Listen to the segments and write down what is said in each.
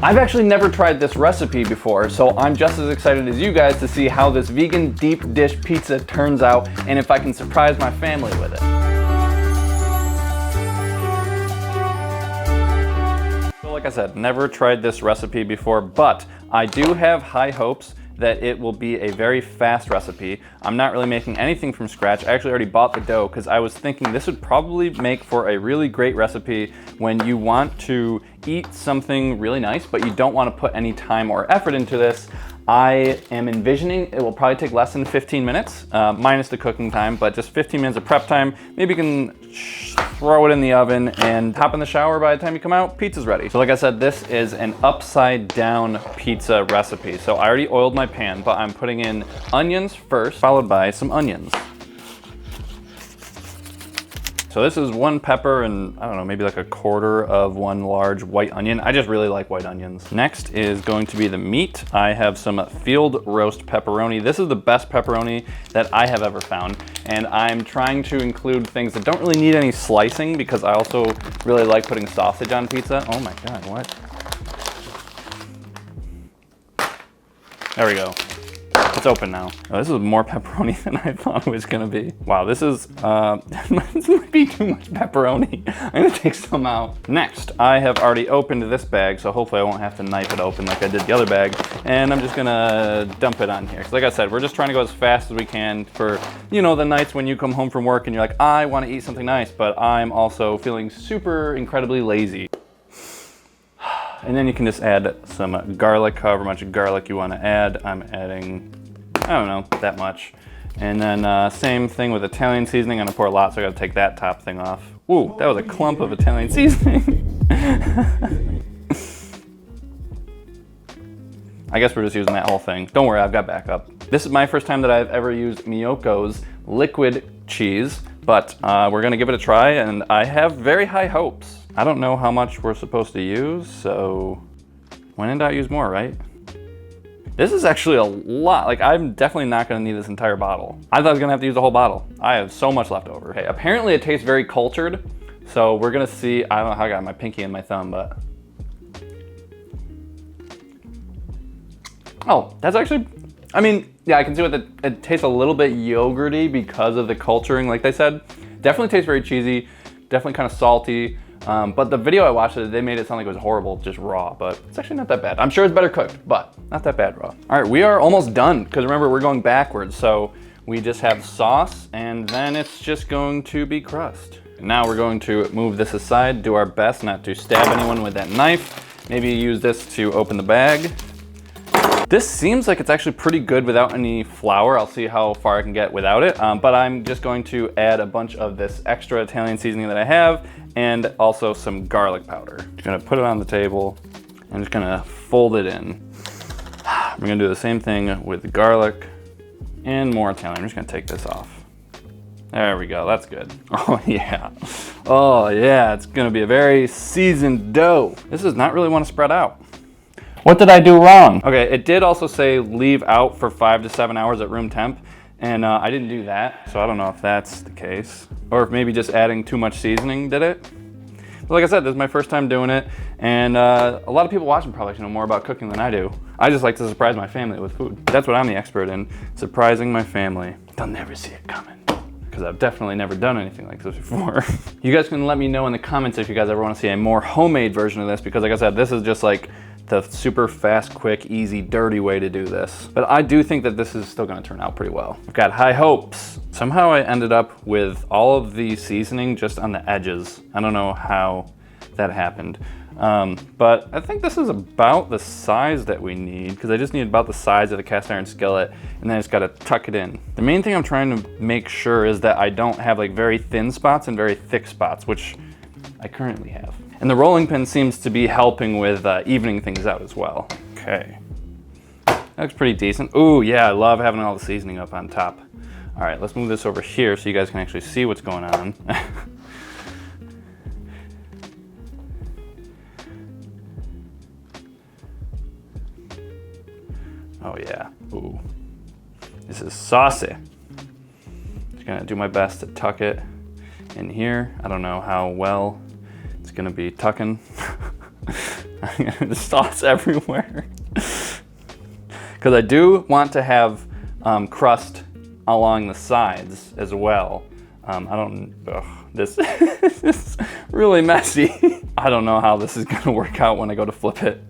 I've actually never tried this recipe before, so I'm just as excited as you guys to see how this vegan deep dish pizza turns out and if I can surprise my family with it. So like I said, never tried this recipe before, but I do have high hopes that it will be a very fast recipe. I'm not really making anything from scratch. I actually already bought the dough because I was thinking this would probably make for a really great recipe when you want to eat something really nice, but you don't want to put any time or effort into this. I am envisioning it will probably take less than 15 minutes, minus the cooking time, but just 15 minutes of prep time. Maybe you can throw it in the oven and hop in the shower. By the time you come out, pizza's ready. So like I said, this is an upside down pizza recipe. So I already oiled my pan, but I'm putting in onions first, followed by some onions. So this is 1 pepper and I don't know, maybe like 1/4 of 1 large white onion. I just really like white onions. Next is going to be the meat. I have some field roast pepperoni. This is the best pepperoni that I have ever found. And I'm trying to include things that don't really need any slicing because I also really like putting sausage on pizza. Oh my God, what? There we go. It's open now. Oh, this is more pepperoni than I thought it was gonna be. Wow, this is, this might be too much pepperoni. I'm gonna take some out. Next, I have already opened this bag, so hopefully I won't have to knife it open like I did the other bag. And I'm just gonna dump it on here. So like I said, we're just trying to go as fast as we can for, you know, the nights when you come home from work and you're like, I wanna eat something nice, but I'm also feeling super incredibly lazy. And then you can just add some garlic, however much garlic you want to add. I'm adding, I don't know, that much. And then same thing with Italian seasoning. I'm gonna pour a lot, so I gotta take that top thing off. Ooh, that was a clump of Italian seasoning. I guess we're just using that whole thing. Don't worry, I've got backup. This is my first time that I've ever used Miyoko's liquid cheese, but we're gonna give it a try, and I have very high hopes. I don't know how much we're supposed to use, so when in doubt, use more, right? This is actually a lot. Like, I'm definitely not gonna need this entire bottle. I thought I was gonna have to use the whole bottle. I have so much left over. Okay, apparently it tastes very cultured, so we're gonna see. I don't know how I got my pinky and my thumb, but. Oh, that's actually, I mean, yeah, I can see what it tastes a little bit yogurty because of the culturing, like they said. Definitely tastes very cheesy, definitely kind of salty. But the video I watched, they made it sound like it was horrible, just raw, but it's actually not that bad. I'm sure it's better cooked, but not that bad raw. All right, we are almost done, because remember, we're going backwards, so we just have sauce, and then it's just going to be crust. Now we're going to move this aside, do our best not to stab anyone with that knife. Maybe use this to open the bag. This seems like it's actually pretty good without any flour. I'll see how far I can get without it, but I'm just going to add a bunch of this extra Italian seasoning that I have and also some garlic powder. Just gonna put it on the table and just gonna fold it in. We're gonna do the same thing with the garlic and more Italian. I'm just gonna take this off. There we go, that's good. Oh yeah, oh yeah, it's gonna be a very seasoned dough. This does not really wanna spread out. What did I do wrong? Okay, it did also say leave out for 5 to 7 hours at room temp, and I didn't do that, so I don't know if that's the case. Or if maybe just adding too much seasoning did it. But like I said, this is my first time doing it, and a lot of people watching probably know more about cooking than I do. I just like to surprise my family with food. That's what I'm the expert in, surprising my family. They'll never see it coming, because I've definitely never done anything like this before. You guys can let me know in the comments if you guys ever want to see a more homemade version of this, because like I said, this is just like the super fast, quick, easy, dirty way to do this. But I do think that this is still gonna turn out pretty well. I've got high hopes. Somehow I ended up with all of the seasoning just on the edges. I don't know how that happened. But I think this is about the size that we need, because I just need about the size of the cast iron skillet, and then I just gotta tuck it in. The main thing I'm trying to make sure is that I don't have like very thin spots and very thick spots, which I currently have. And the rolling pin seems to be helping with evening things out as well. Okay, that looks pretty decent. Ooh, yeah, I love having all the seasoning up on top. All right, let's move this over here so you guys can actually see what's going on. Oh yeah, ooh, this is saucy. Just gonna do my best to tuck it in here. I don't know how well it's gonna be tucking. There's sauce everywhere. Because I do want to have crust along the sides as well. This is really messy. I don't know how this is gonna work out when I go to flip it.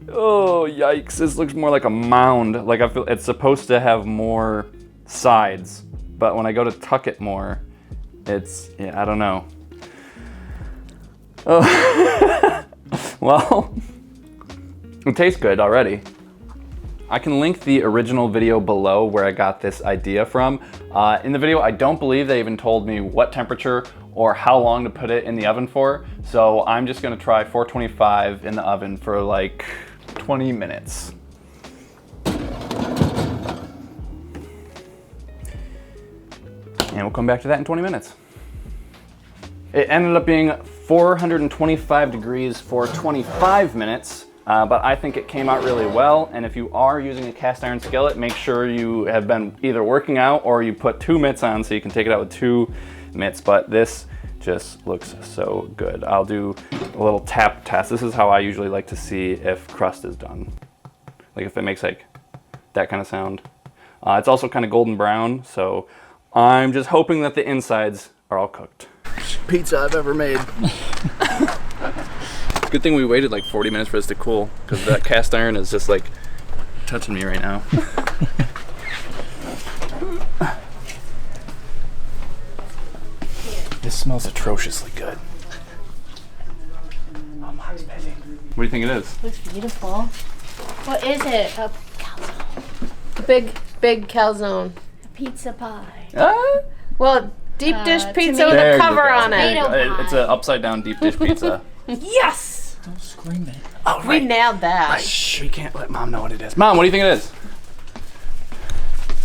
Oh, yikes. This looks more like a mound. Like I feel it's supposed to have more sides, but when I go to tuck it more, yeah, I don't know. Oh. Well, it tastes good already. I can link the original video below where I got this idea from. In the video, I don't believe they even told me what temperature or how long to put it in the oven for. So I'm just gonna try 425 in the oven for like 20 minutes. And we'll come back to that in 20 minutes. It ended up being 425 degrees for 25 minutes. But I think it came out really well, and if you are using a cast iron skillet, make sure you have been either working out or you put 2 mitts on so you can take it out with 2 mitts, but this just looks so good. I'll do a little tap test. This is how I usually like to see if crust is done. Like if it makes like that kind of sound. It's also kind of golden brown, so I'm just hoping that the insides are all cooked. Pizza I've ever made. Good thing we waited like 40 minutes for this to cool, because that cast iron is just like touching me right now. This smells atrociously good. Oh, Mom's busy. What do you think it is? Looks beautiful. What is it? A calzone. A big calzone. A pizza pie. Well, deep dish pizza with There a you cover go. on it. It's an upside down deep dish pizza. Yes! Don't scream it. Oh, We nailed that. Right. Shh, we can't let Mom know what it is. Mom, what do you think it is?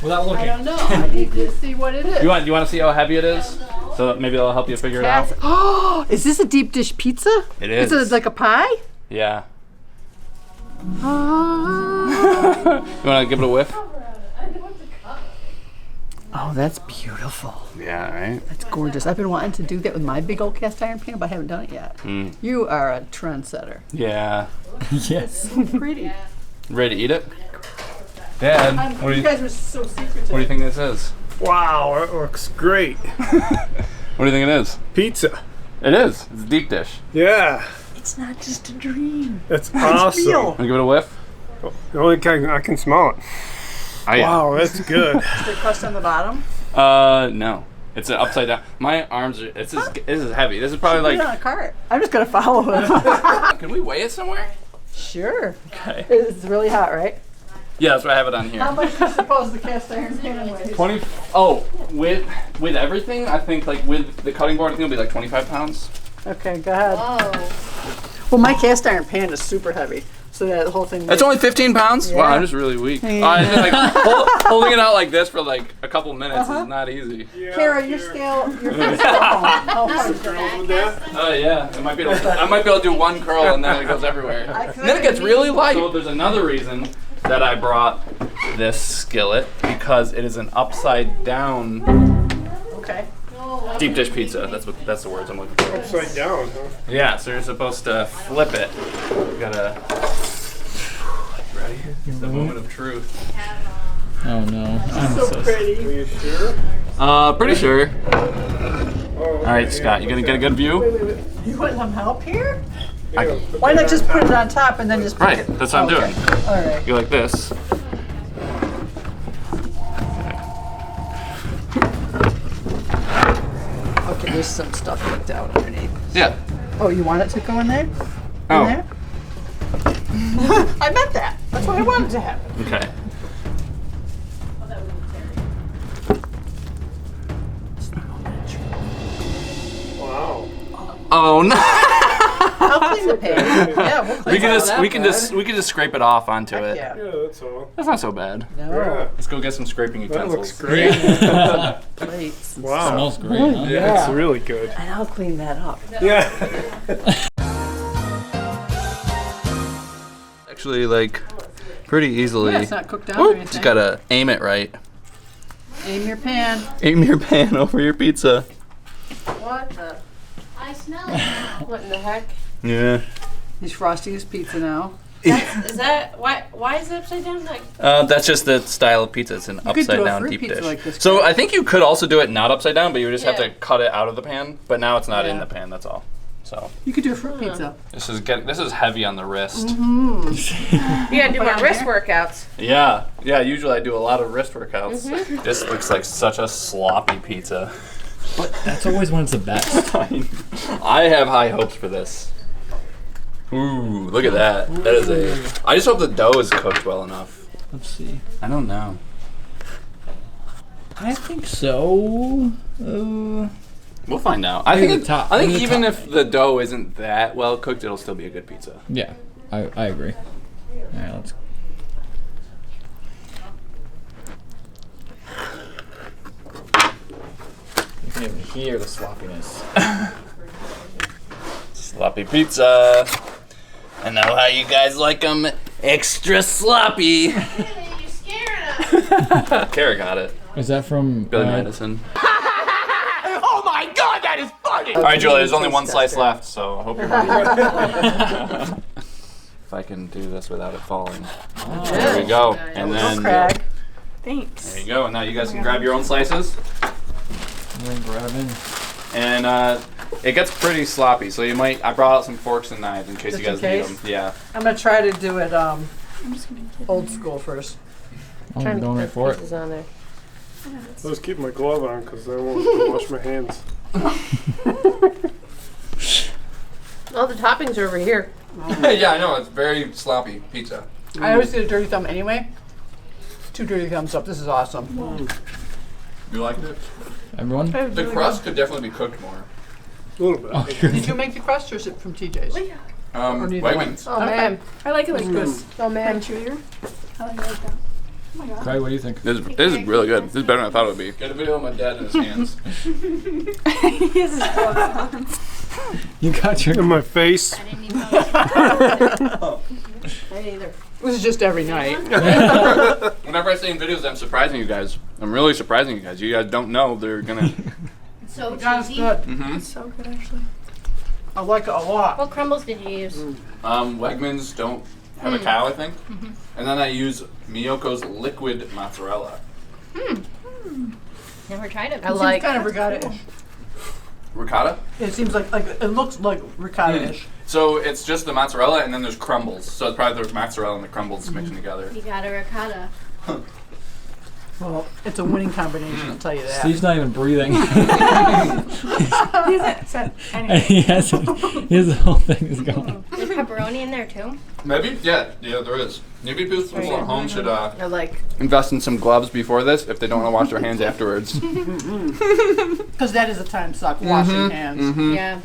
Without looking. I don't know. I need to see what it is. You want to see how heavy it is? So maybe that'll help you figure it out. Oh, is this a deep dish pizza? It is. Is it like a pie? Yeah. Oh, You want to give it a whiff? that's beautiful. Yeah, right? That's gorgeous. I've been wanting to do that with my big old cast iron pan, but I haven't done it yet. You are a trendsetter. Yeah. Yes. Pretty. Ready to eat it? Dad, what do You guys were so secretive. you think this is? Wow, it looks great. What do you think it is? Pizza. It is. It's deep dish. Yeah, It's not just a dream. that's awesome. real. Want to give it a whiff? The only kind I can smell it. Oh, yeah. Wow, that's good. Is there crust on the bottom? No. It's an upside down. My arms are, this is heavy. This is probably Put it on like, a cart. I'm just gonna follow him. can we weigh it somewhere? Sure. Okay. It's really hot, right? Yeah, that's what I have it on here. How much do you suppose the cast iron pan weighs? 20, oh, with everything, I think like with the cutting board, I think it'll be like 25 pounds. Okay, go ahead. Oh. Well, my cast iron pan is super heavy, so that whole thing. That's only 15 pounds? Wow, Yeah. I'm just really weak. Yeah. Like, holding it out like this for like a couple minutes is not easy. Kara, your scale, your scale. How far is it? Oh yeah, I might be able to do one curl and then it goes everywhere. And then it gets really light. So there's another reason that I brought this skillet, because it is an upside down Okay. deep dish pizza. That's the words I'm looking for. Upside down, huh? Yeah, so you're supposed to flip it. You gotta. Ready? It's the moment of truth. Oh no. I'm So pretty. Are you sure? Pretty sure. Oh, All right, Scott, you gonna get a good view? You want some help here? yeah. Why not just put it on top and then just? Right, that's what I'm doing. All right. You like this? Okay, there's some stuff cooked out underneath. Yeah. Oh, you want it to go in there? Oh. In there? I meant that. That's what I wanted to happen. Okay. Wow. Oh no. I'll clean the pan. Yeah, we'll clean it. We can just scrape it off onto it. Yeah. Yeah, that's all. That's not so bad. No. Yeah. Let's go get some scraping That utensils. looks great. Plates. Wow. Smells great, huh? That's really good. And I'll clean that up. Yeah. Actually, like, pretty easily. Yeah, it's not cooked down or Whoop, anything. just gotta aim it right. Aim your pan. Aim your pan over your pizza. What the? I smell it. What in the heck? Yeah. He's frosting his pizza now. Is that why is it upside down? Like That's just the style of pizza. It's an You could do upside a down fruit deep pizza dish. like this, So Craig. I think you could also do it not upside down, but you would just have Yeah. to cut it out of the pan. But now it's not in Yeah. the pan. That's all. So You could do a fruit pizza. this is heavy on the wrist. you gotta do Put more on wrist there. work's. Yeah. Usually I do a lot of wrist workouts. Mm-hmm. This looks like such a sloppy pizza. That's always when it's the best. I have high hopes for this. Ooh, look at that. That is a. I just hope the dough is cooked well enough. Let's see. I don't know. I think so. We'll find out. Maybe I think the top- I think maybe the even top. if the dough isn't that well cooked, it'll still be a good pizza. Yeah, I agree. All right, let's. You can even hear the sloppiness. Sloppy pizza. I know how you guys like them extra sloppy. You scared us. Kara got it. Is that from Billy Madison. Oh my god, that is funny! Alright, Julia, there's only one slice left, so I hope you're ready. If I can do this without it falling. There we go. And then Craig. Thanks. there you go. And now you guys can grab your own slices. And then grabbing. And it gets pretty sloppy, so you might. I brought out some forks and knives in case Just you guys in need case? them. Yeah. I'm gonna try to do it old school first. Oh, I'm going right for it. On there. Let's keep my glove on because I won't wash my hands. All the toppings are over here. Yeah, I know. It's very sloppy pizza. I always get a dirty thumb anyway. 2 dirty thumbs up. This is awesome. You liked it? Everyone? The crust could definitely be cooked more. A little bit. Did you make the crust or is it from TJ's? neither one. Wegmans. Oh man. I like it like this. Oh man. Chewier. I like that. Oh my god. Craig, what do you think? This is really good. This is better than I thought it would be. Get a video of my dad in his hands. He has his gloves on. You got your. In my face. I didn't even know. I didn't either. This is just every night. Whenever I see in videos, I'm surprising you guys. I'm really surprising you guys. You guys don't know they're gonna. So That's cheesy. good. Mm-hmm. So good actually. I like it a lot. What crumbles did you use? Wegmans don't have a cow, I think. And then I use Miyoko's liquid mozzarella. Never tried it. It seems kind of ricotta-ish. Ricotta. It seems like it looks like ricotta-ish. So it's just the mozzarella, and then there's crumbles. So it's probably the mozzarella and the crumbles mixing together. You got a ricotta. Well, it's a winning combination, I'll tell you that. Steve's not even breathing. He hasn't said anything. he has the whole thing is going. There's pepperoni in there too. Maybe, yeah, there is. Maybe people at home should I like. invest in some gloves before this if they don't want to wash their hands afterwards. Because that is a time suck, washing hands. Yeah.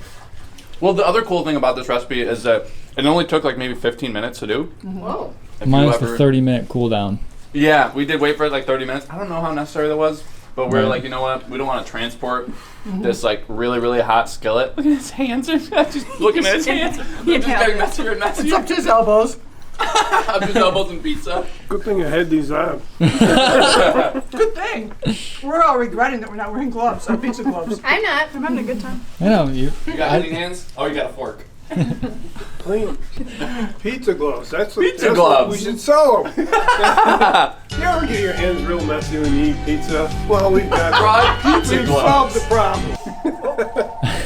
Well, the other cool thing about this recipe is that it only took like maybe 15 minutes to do. Whoa. If you Minus the ever- 30-minute cooldown. Yeah, we did wait for it like 30 minutes. I don't know how necessary that was, but we're Right. like, you know what? We don't want to transport this like really, really hot skillet. Look at his hands. I'm just looking at his hands. They're just getting messier and It's messier. up to his elbows. I'm just elbows and pizza. Good thing I had these on. Good thing. We're all regretting that we're not wearing gloves, our pizza gloves. I'm not. I'm having a good time. I know you. You got clean hands? Oh, you got a fork. Clean. Pizza gloves. That's Pizza what gloves. we should sell them. You ever get your hands real messy when you eat pizza? Well, we've got Pizza we've solved the gloves. problem.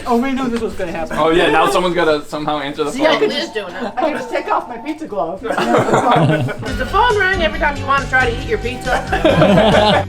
Oh, we knew this was going to happen. Oh yeah, now someone's gotta somehow answer the Yeah, phone. just doing it. I can just take off my pizza glove. Does the phone ring every time you want to try to eat your pizza?